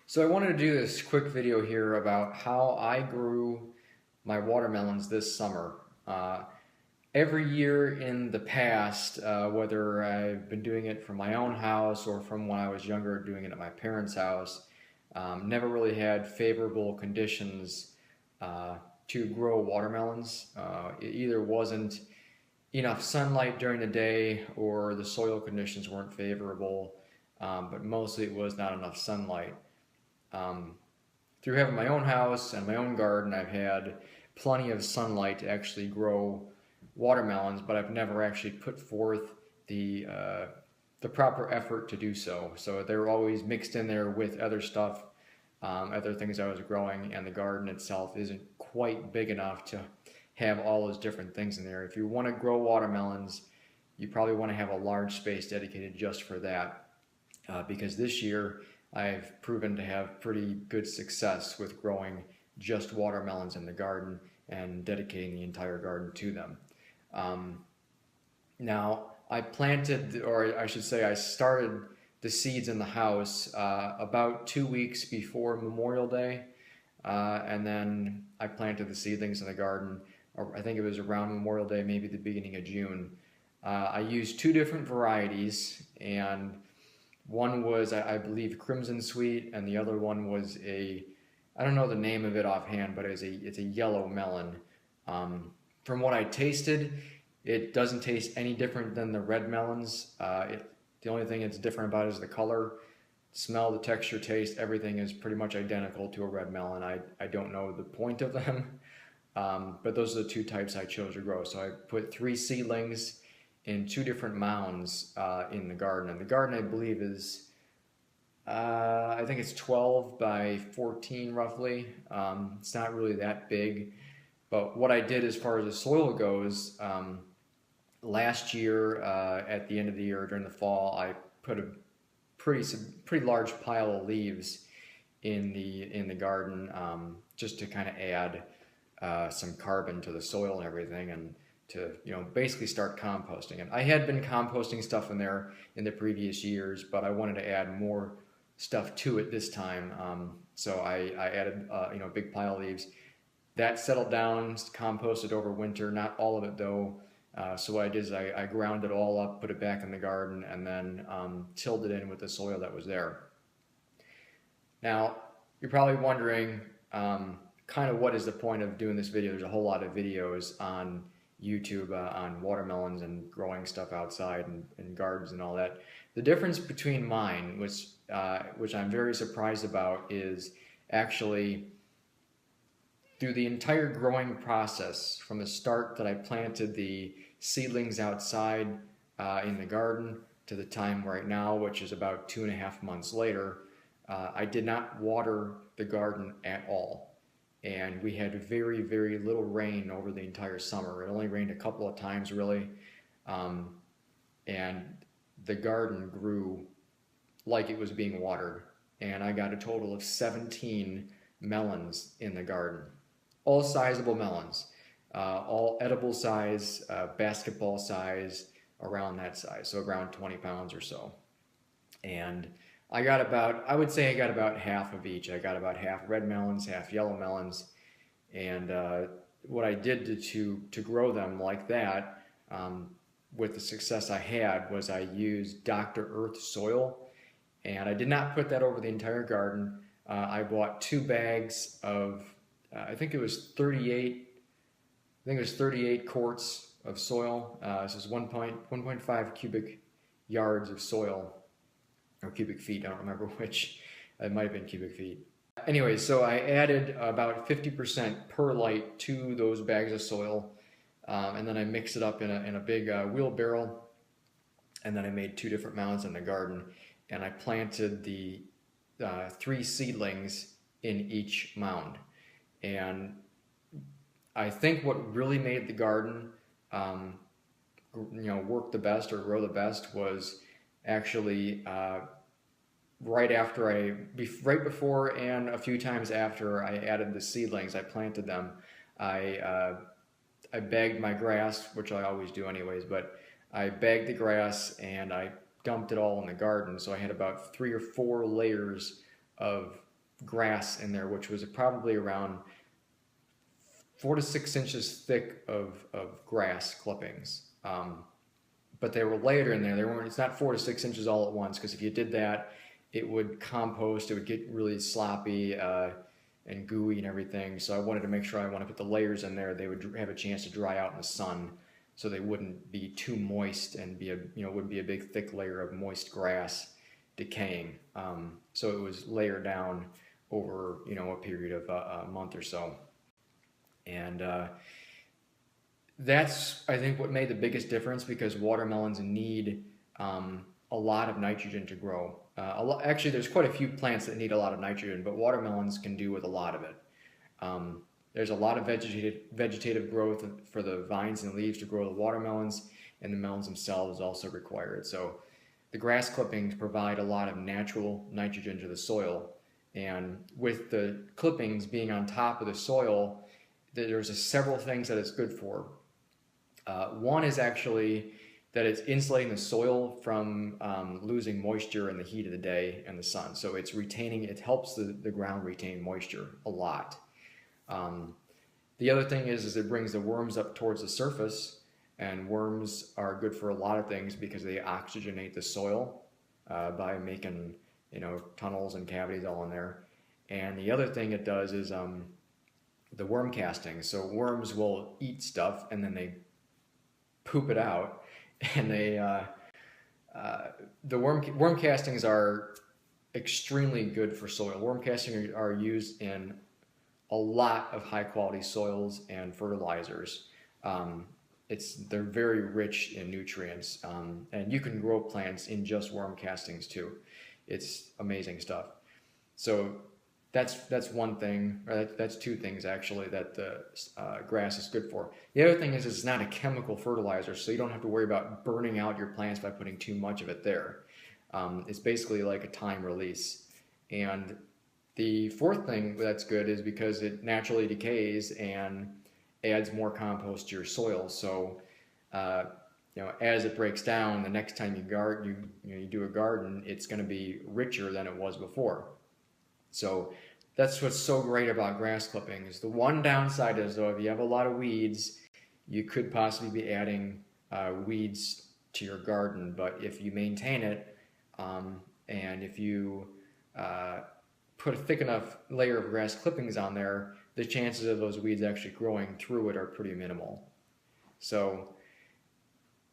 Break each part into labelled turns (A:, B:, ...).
A: So I wanted to do this quick video here about how I grew my watermelons this summer. Every year in the past, whether I've been doing it from my own house or from when I was younger doing it at my parents' house, never really had favorable conditions to grow watermelons. It either wasn't enough sunlight during the day or the soil conditions weren't favorable, but mostly it was not enough sunlight. Um, Through having my own house and my own garden, I've had plenty of sunlight to actually grow watermelons, but I've never actually put forth the proper effort to do so. So they were always mixed in there with other stuff, other things I was growing, and the garden itself isn't quite big enough to have all those different things in there. If you want to grow watermelons, you probably want to have a large space dedicated just for that, because this year I've proven to have pretty good success with growing just watermelons in the garden and dedicating the entire garden to them. Now, I planted, or I should say I started the seeds in the house about 2 weeks before Memorial Day, and then I planted the seedlings in the garden, or I think it was around Memorial Day, maybe the beginning of June. I used two different varieties, and one was, I believe, Crimson Sweet, and the other one was I don't know the name of it offhand, but it's a yellow melon. From what I tasted, it doesn't taste any different than the red melons. The only thing that's different about it is the color, smell, the texture, taste, everything is pretty much identical to a red melon. I don't know the point of them, but those are the two types I chose to grow. So I put 3 seedlings in 2 different mounds in the garden. And the garden, I believe, is, I think it's 12 by 14 roughly. It's not really that big. But what I did as far as the soil goes, last year at the end of the year during the fall, I put a pretty large pile of leaves in the garden, just to kind of add some carbon to the soil and everything, and to basically start composting. And I had been composting stuff in there in the previous years, but I wanted to add more stuff to it this time. So I added a big pile of leaves. That settled down, composted over winter, not all of it though. So what I did is I ground it all up, put it back in the garden, and then tilled it in with the soil that was there. Now, you're probably wondering kind of what is the point of doing this video. There's a whole lot of videos on YouTube on watermelons and growing stuff outside and gardens and all that. The difference between mine, which I'm very surprised about, is actually through the entire growing process, from the start that I planted the seedlings outside in the garden to the time right now, which is about 2.5 months later, I did not water the garden at all. And we had very, very little rain over the entire summer. It only rained a couple of times, really. And the garden grew like it was being watered. And I got a total of 17 melons in the garden. All sizable melons, all edible size, basketball size, around that size, so around 20 pounds or so. And I would say I got about half of each. I got about half red melons, half yellow melons. And what I did to grow them like that, with the success I had, was I used Dr. Earth soil. And I did not put that over the entire garden. I bought 2 bags of, I think it was 38 quarts of soil. This is 1.5 cubic yards of soil, or cubic feet, I don't remember which. It might have been cubic feet. Anyway, so I added about 50% perlite to those bags of soil, and then I mixed it up in a big wheelbarrow, and then I made 2 different mounds in the garden, and I planted the 3 seedlings in each mound. And I think what really made the garden work the best or grow the best was actually right before and a few times after I added the seedlings, I planted them. I bagged my grass, which I always do anyways, but I bagged the grass and I dumped it all in the garden. So I had about 3 or 4 layers of grass in there, which was probably around 4 to 6 inches thick of grass clippings. But they were layered in there. They weren't. It's not 4 to 6 inches all at once, because if you did that, it would compost. It would get really sloppy and gooey and everything. So I wanted to make sure when I put the layers in there, they would have a chance to dry out in the sun, so they wouldn't be too moist and wouldn't be a big thick layer of moist grass decaying. So it was layered down over a period of a month or so, and that's, I think, what made the biggest difference, because watermelons need a lot of nitrogen to grow. Actually, there's quite a few plants that need a lot of nitrogen, but watermelons can do with a lot of it. There's a lot of vegetative growth for the vines and leaves to grow the watermelons, and the melons themselves also require it. So the grass clippings provide a lot of natural nitrogen to the soil, and with the clippings being on top of the soil, there's several things that it's good for. One is actually that it's insulating the soil from losing moisture in the heat of the day and the sun. So it helps the ground retain moisture a lot. The other thing is it brings the worms up towards the surface, and worms are good for a lot of things because they oxygenate the soil by making tunnels and cavities all in there. And the other thing it does is the worm casting. So worms will eat stuff and then they poop it out, and the worm castings are extremely good for soil. Worm castings are used in a lot of high quality soils and fertilizers. They're very rich in nutrients, and you can grow plants in just worm castings too. It's amazing stuff. So that's one thing, or that's two things actually that the grass is good for. The other thing is it's not a chemical fertilizer, so you don't have to worry about burning out your plants by putting too much of it there. It's basically like a time release. And the fourth thing that's good is because it naturally decays and adds more compost to your soil. So as it breaks down, the next time you do a garden, it's going to be richer than it was before. So that's what's so great about grass clippings. The one downside is, though, if you have a lot of weeds, you could possibly be adding weeds to your garden. But if you maintain it, and if you put a thick enough layer of grass clippings on there, the chances of those weeds actually growing through it are pretty minimal. So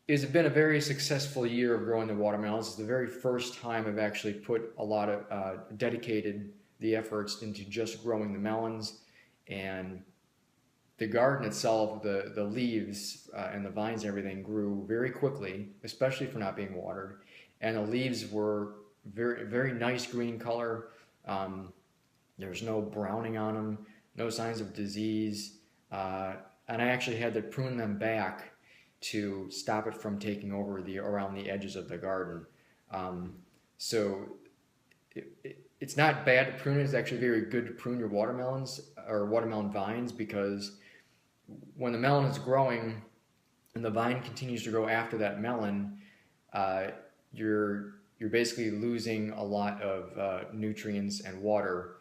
A: it's been a very successful year of growing the watermelons. It's the very first time I've actually put a lot of dedicated the efforts into just growing the melons. And the garden itself, the leaves and the vines and everything grew very quickly, especially for not being watered. And the leaves were very, very nice green color. There's no browning on them, no signs of disease. And I actually had to prune them back to stop it from taking over around the edges of the garden. So it's not bad to prune it. It's actually very good to prune your watermelons or watermelon vines, because when the melon is growing and the vine continues to grow after that melon, you're basically losing a lot of nutrients and water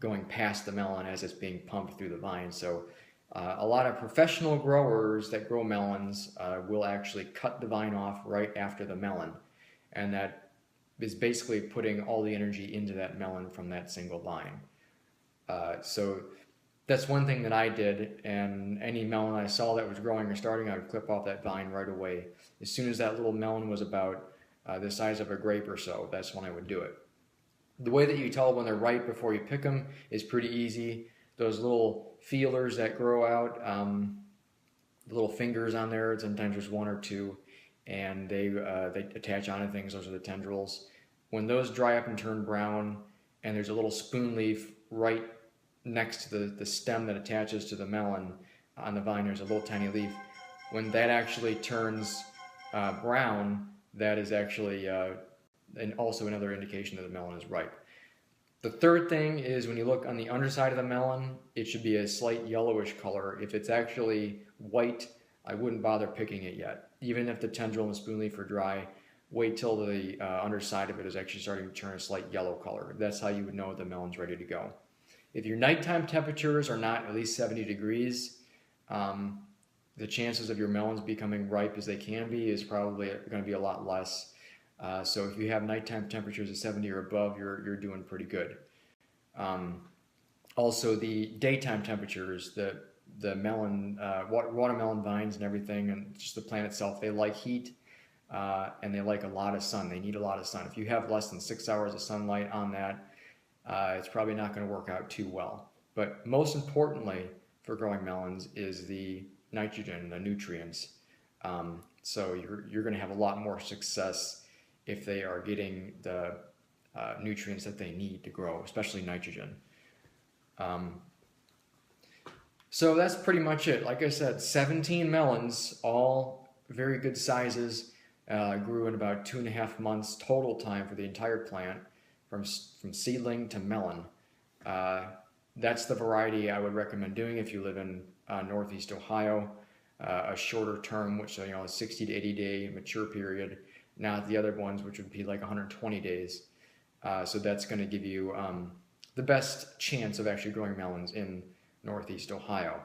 A: going past the melon as it's being pumped through the vine. So a lot of professional growers that grow melons will actually cut the vine off right after the melon, and that is basically putting all the energy into that melon from that single vine. So that's one thing that I did, and any melon I saw that was growing or starting, I would clip off that vine right away. As soon as that little melon was about the size of a grape or so, that's when I would do it. The way that you tell when they're ripe before you pick them is pretty easy. Those little feelers that grow out, the little fingers on there, sometimes there's one or two, and they attach onto things. Those are the tendrils. When those dry up and turn brown, and there's a little spoon leaf right next to the stem that attaches to the melon on the vine, there's a little tiny leaf. When that actually turns brown, that is actually and also another indication that the melon is ripe. The third thing is when you look on the underside of the melon, it should be a slight yellowish color. If it's actually white, I wouldn't bother picking it yet. Even if the tendril and the spoon leaf are dry, wait till the underside of it is actually starting to turn a slight yellow color. That's how you would know the melon's ready to go. If your nighttime temperatures are not at least 70 degrees, the chances of your melons becoming ripe as they can be is probably going to be a lot less. So if you have nighttime temperatures of 70 or above, you're doing pretty good. Also, the daytime temperatures, the melon, watermelon vines and everything, and just the plant itself, they like heat and they like a lot of sun. They need a lot of sun. If you have less than 6 hours of sunlight on that, it's probably not going to work out too well. But most importantly for growing melons is the nitrogen, the nutrients. So you're going to have a lot more success if they are getting the nutrients that they need to grow, especially nitrogen. So that's pretty much it. Like I said, 17 melons, all very good sizes, grew in about 2.5 months total time for the entire plant, from seedling to melon. That's the variety I would recommend doing if you live in Northeast Ohio. A shorter term, which a 60 to 80 day mature period, not the other ones, which would be like 120 days. So that's going to give you the best chance of actually growing melons in Northeast Ohio,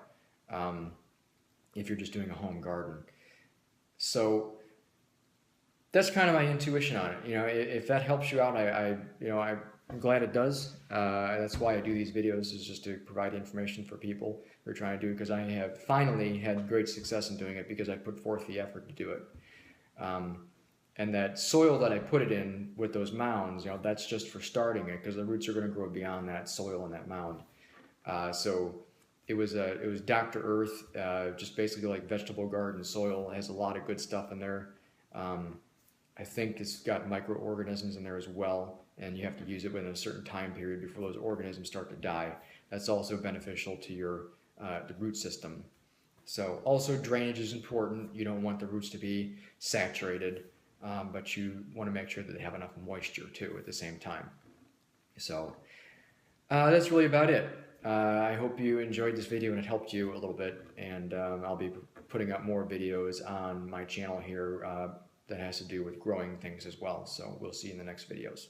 A: if you're just doing a home garden. So that's kind of my intuition on it. If that helps you out, I'm glad it does. That's why I do these videos, is just to provide information for people who are trying to do it, because I have finally had great success in doing it because I put forth the effort to do it. And that soil that I put it in with those mounds, that's just for starting it, because the roots are going to grow beyond that soil and that mound. So it was Dr. Earth, just basically like vegetable garden soil. It has a lot of good stuff in there. I think it's got microorganisms in there as well, and you have to use it within a certain time period before those organisms start to die. That's also beneficial to your the root system. So also drainage is important. You don't want the roots to be saturated, but you want to make sure that they have enough moisture too at the same time. So that's really about it. I hope you enjoyed this video and it helped you a little bit, and I'll be putting up more videos on my channel here that has to do with growing things as well. So we'll see you in the next videos.